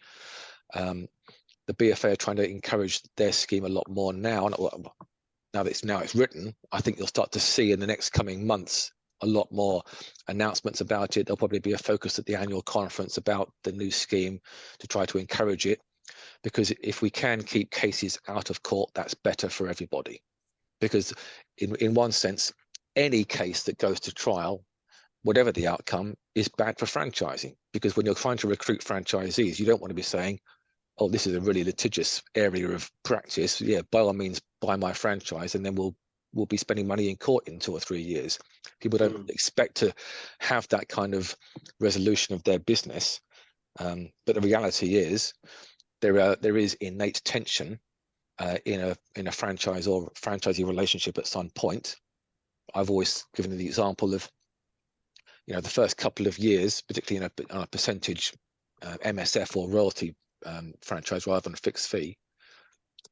The BFA are trying to encourage their scheme a lot more now. Now that it's written, I think you'll start to see in the next coming months a lot more announcements about it. There'll probably be a focus at the annual conference about the new scheme to try to encourage it, because if we can keep cases out of court, that's better for everybody. Because in one sense, any case that goes to trial, whatever the outcome, is bad for franchising, because when you're trying to recruit franchisees, you don't want to be saying, oh, this is a really litigious area of practice. Yeah, by all means, buy my franchise, and then we'll be spending money in court in 2 or 3 years. People don't expect to have that kind of resolution of their business. But the reality is there is innate tension in a franchise or franchisee relationship at some point. I've always given the example of, the first couple of years, particularly on a percentage MSF or royalty franchise rather than a fixed fee.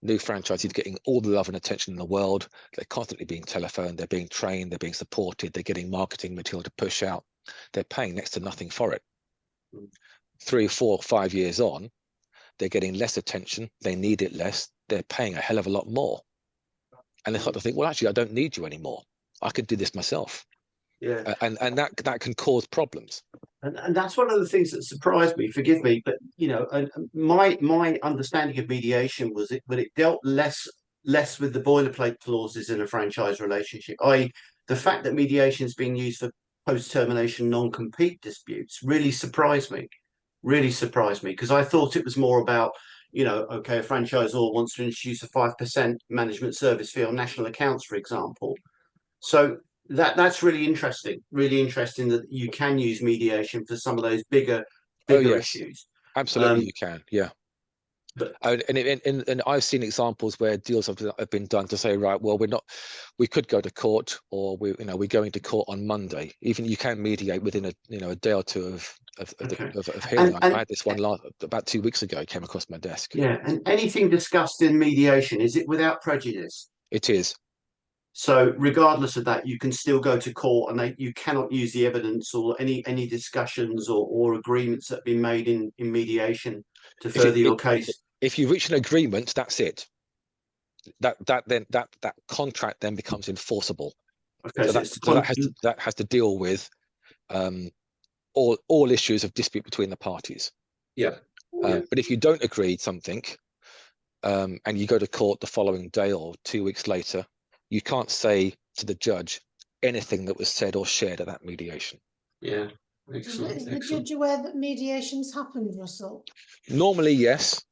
New franchisees getting all the love and attention in the world. They're constantly being telephoned, they're being trained, they're being supported, they're getting marketing material to push out. They're paying next to nothing for it. 3, 4, 5 years on, they're getting less attention, they need it less, they're paying a hell of a lot more. And they start to think, well, actually, I don't need you anymore. I could do this myself. Yeah. And that can cause problems. And that's one of the things that surprised me. Forgive me, but my understanding of mediation was that it dealt less with the boilerplate clauses in a franchise relationship. The fact that mediation is being used for post-termination non-compete disputes really surprised me. Because I thought it was more about, okay, a franchisor wants to introduce a 5% management service fee on national accounts, for example. So that's really interesting that you can use mediation for some of those bigger issues. Absolutely, you can, yeah. But and I've seen examples where deals have been done to say, right, well, we could go to court, or we're going to court on Monday. Even you can mediate within a day or two of hearing. I had this one about 2 weeks ago. It came across my desk. Yeah, and anything discussed in mediation, is it without prejudice? It is. So regardless of that, you can still go to court, and you cannot use the evidence or any discussions or agreements that have been made in mediation to further your case. If you reach an agreement, that's it. That contract then becomes enforceable. Okay, so that has to deal with all issues of dispute between the parties. Yeah. But if you don't agree something, and you go to court the following day or 2 weeks later, you can't say to the judge anything that was said or shared at that mediation. Yeah. Is the judge aware that mediations happened, Russell? Normally, yes.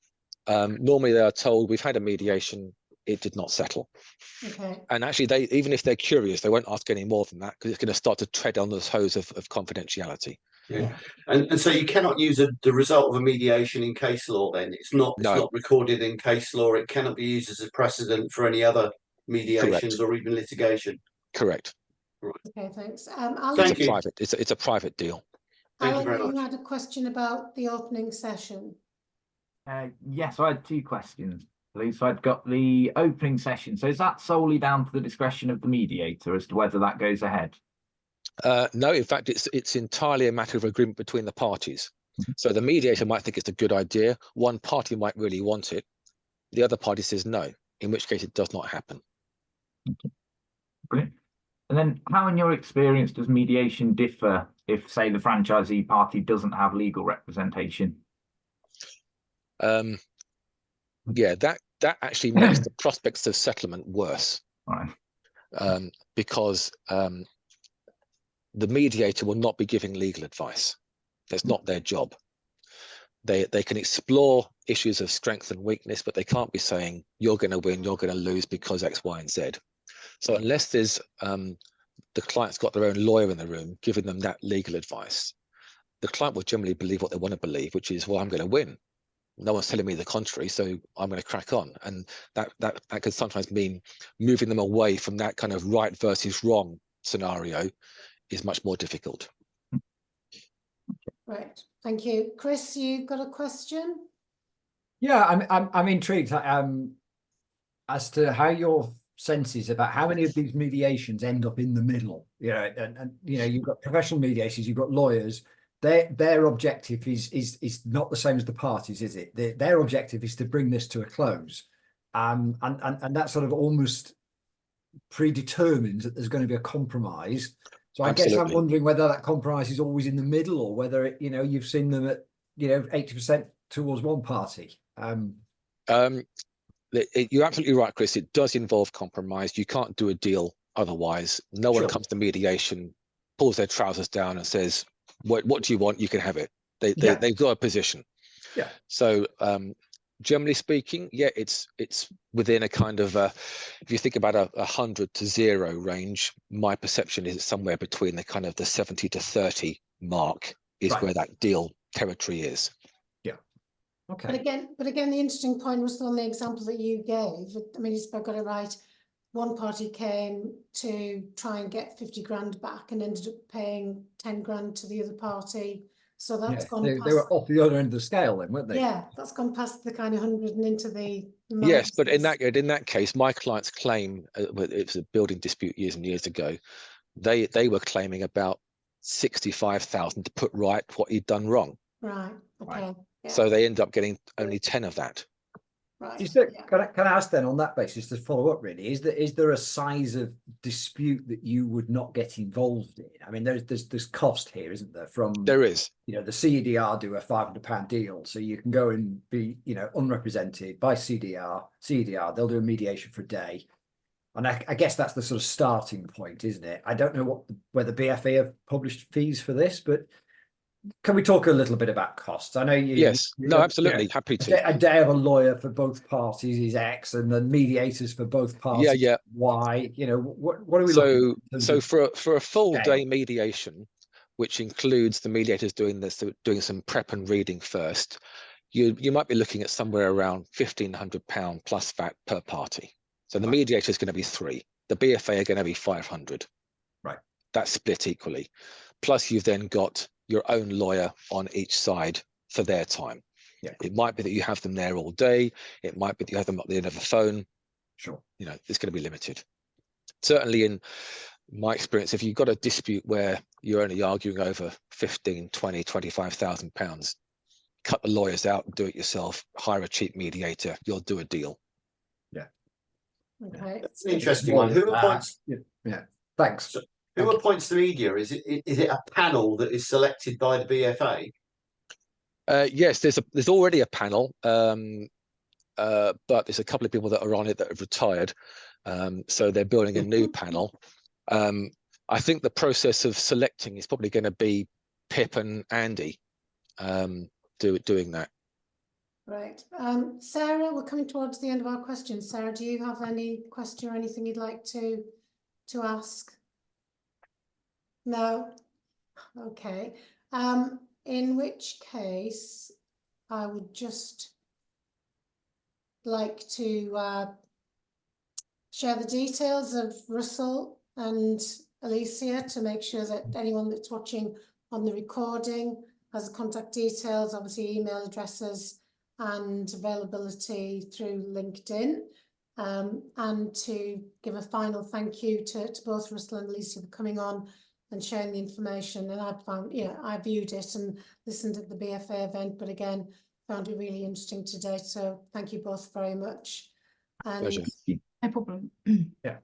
Normally they are told, we've had a mediation, it did not settle. Okay. And actually, even if they're curious, they won't ask any more than that, because it's going to start to tread on the toes of confidentiality. Yeah. And so you cannot use the result of a mediation in case law then? It's not recorded in case law. It cannot be used as a precedent for any other mediations. Correct. Or even litigation. Correct. Right. Okay, thanks. Thank you. It's a private deal. Thank you very much. You had a question about the opening session. Yes, I had 2 questions, please. So I've got the opening session. So is that solely down to the discretion of the mediator as to whether that goes ahead? No, in fact, it's entirely a matter of agreement between the parties. So the mediator might think it's a good idea. One party might really want it. The other party says no, in which case it does not happen. Okay. Brilliant. And then how, in your experience, does mediation differ if, say, the franchisee party doesn't have legal representation? Yeah, that actually makes the prospects of settlement worse. Right. Because the mediator will not be giving legal advice. That's not their job. They can explore issues of strength and weakness, but they can't be saying you're going to win, you're going to lose because X, Y, and Z. So unless there's the client's got their own lawyer in the room giving them that legal advice, the client will generally believe what they want to believe, which is, well, I'm going to win. No one's telling me the contrary, so I'm going to crack on. And that can sometimes mean moving them away from that kind of right versus wrong scenario is much more difficult. Right, thank you. Chris, you've got a question? Yeah, I'm intrigued as to how your senses about how many of these mediations end up in the middle. And you've got professional mediators, you've got lawyers. Their objective is not the same as the parties, is it? Their objective is to bring this to a close, and that sort of almost predetermines that there's going to be a compromise. So I guess I'm wondering whether that compromise is always in the middle, or whether it, you've seen them at 80% towards one party. You're absolutely right, Chris. It does involve compromise. You can't do a deal otherwise. No one comes to mediation, pulls their trousers down and says, what do you want? You can have it. They've got a position. Yeah. So generally speaking, yeah, it's within a kind of if you think about a 100 to 0 range, my perception is it's somewhere between the kind of the 70 to 30 mark is Right. where that deal territory is. Okay. But again, the interesting point was on the example that you gave. I mean, if I got it right, one party came to try and get 50 grand back and ended up paying 10 grand to the other party. So that's Yeah, gone they past. were off the other end of the scale then, weren't they? Yeah, that's gone past the kind of 100 and into the Yes, but in 90s. that case, my client's claim, it was a building dispute years and years ago. They were claiming about 65,000 to put right what he'd done wrong. Right. Okay. Right. Yeah. So they end up getting only 10 of that. Right. Is there, Yeah. can I ask then on that basis to follow up really, is there a size of dispute that you would not get involved in? I mean, there's cost here, isn't there? From There is. the CDR do a £500 deal, so you can go and be unrepresented by CDR, they'll do a mediation for a day. And I guess that's the sort of starting point, isn't it? I don't know whether BFA have published fees for this, but can we talk a little bit about costs? I know Yes. No, absolutely. Happy to. A day of a lawyer for both parties is X, and the mediators for both parties Yeah. Y. What are we looking at? So for a full scale? day mediation, which includes the mediators doing some prep and reading first, you might be looking at somewhere around £1,500 plus VAT per party. So the mediator is going to be 3. The BFA are going to be 500. Right. That's split equally. Plus you've then got your own lawyer on each side for their time. Yeah. It might be that you have them there all day. It might be that you have them at the end of the phone. Sure. It's going to be limited. Certainly in my experience, if you've got a dispute where you're only arguing over 15, 20, 25,000 pounds, cut the lawyers out and do it yourself, hire a cheap mediator, you'll do a deal. Yeah. Okay. That's an interesting one. Who appoints? Yeah. Thanks. Who appoints the media? Is it a panel that is selected by the BFA? Yes, there's already a panel, but there's a couple of people that are on it that have retired, so they're building a new panel. I think the process of selecting is probably going to be Pip and Andy doing that. Right. Sarah, we're coming towards the end of our questions. Sarah, do you have any question or anything you'd like to ask? No? Okay. In which case, I would just like to share the details of Russel and Alicia to make sure that anyone that's watching on the recording has the contact details, obviously email addresses and availability through LinkedIn. And to give a final thank you to both Russel and Alicia for coming on and sharing the information. And I found, I viewed it and listened at the BFA event, but again, found it really interesting today. So thank you both very much. And Pleasure. No problem. Yeah.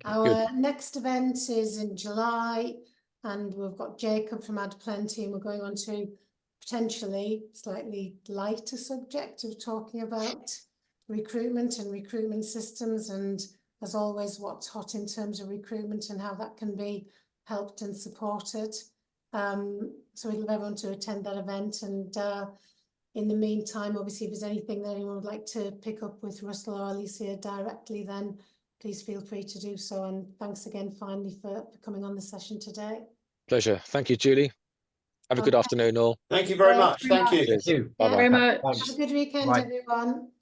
Our next event is in July, and we've got Jacob from Add Plenty, and we're going on to potentially slightly lighter subject of talking about recruitment and recruitment systems, and as always, what's hot in terms of recruitment and how that can be helped and supported. So we'd love everyone to attend that event, and in the meantime, obviously, if there's anything that anyone would like to pick up with Russel or Alicia directly, then please feel free to do so. And thanks again finally for coming on the session today. Pleasure. Thank you, Julie. Have a good afternoon all. Thank you very much. Thank you. Cheers. Thank you. Bye-bye. Very much. Thanks. Have a good weekend, Bye. everyone.